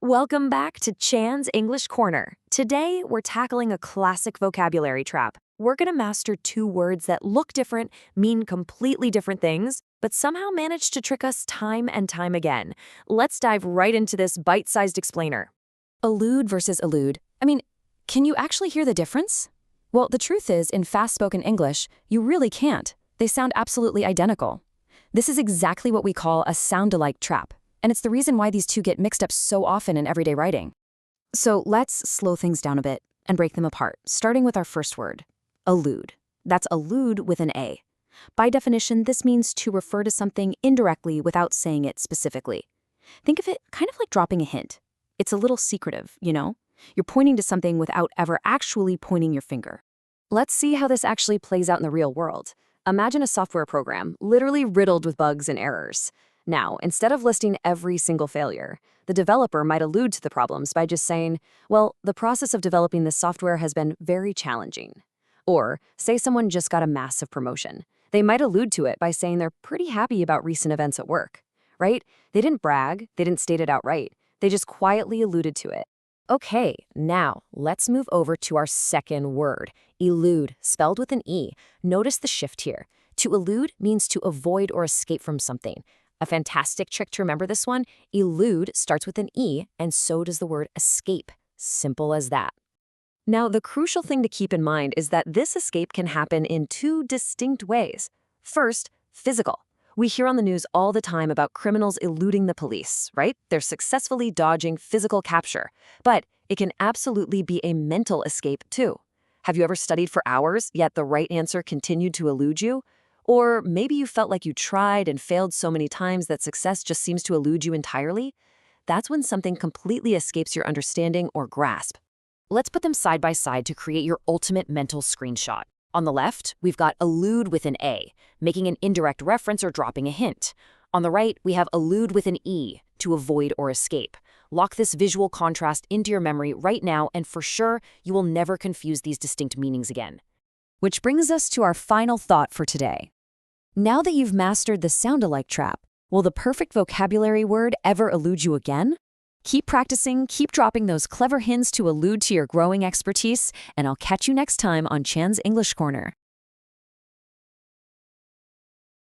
Welcome back to Chan's English Corner. Today, we're tackling a classic vocabulary trap. We're going to master two words that look different, mean completely different things, but somehow manage to trick us time and time again. Let's dive right into this bite-sized explainer. Allude versus allude. Can you actually hear the difference? Well, the truth is, in fast-spoken English, you really can't. They sound absolutely identical. This is exactly what we call a sound-alike trap, and it's the reason why these two get mixed up so often in everyday writing. So let's slow things down a bit and break them apart, starting with our first word, allude. That's allude with an A. By definition, this means to refer to something indirectly without saying it specifically. Think of it kind of like dropping a hint. It's a little secretive, you know? You're pointing to something without ever actually pointing your finger. Let's see how this actually plays out in the real world. Imagine a software program literally riddled with bugs and errors. Now, instead of listing every single failure, the developer might allude to the problems by just saying, well, the process of developing this software has been very challenging. Or, say someone just got a massive promotion. They might allude to it by saying they're pretty happy about recent events at work, right? They didn't brag, they didn't state it outright. They just quietly alluded to it. Okay, now let's move over to our second word, elude, spelled with an E. Notice the shift here. To elude means to avoid or escape from something. A fantastic trick to remember this one, elude starts with an E, and so does the word escape. Simple as that. Now, the crucial thing to keep in mind is that this escape can happen in two distinct ways. First, physical. We hear on the news all the time about criminals eluding the police, right? They're successfully dodging physical capture. But it can absolutely be a mental escape, too. Have you ever studied for hours, yet the right answer continued to elude you? Or maybe you felt like you tried and failed so many times that success just seems to elude you entirely? That's when something completely escapes your understanding or grasp. Let's put them side by side to create your ultimate mental screenshot. On the left, we've got allude with an A, making an indirect reference or dropping a hint. On the right, we have allude with an E, to avoid or escape. Lock this visual contrast into your memory right now, and for sure, you will never confuse these distinct meanings again. Which brings us to our final thought for today. Now that you've mastered the sound-alike trap, will the perfect vocabulary word ever elude you again? Keep practicing, keep dropping those clever hints to allude to your growing expertise, and I'll catch you next time on Chan's English Corner.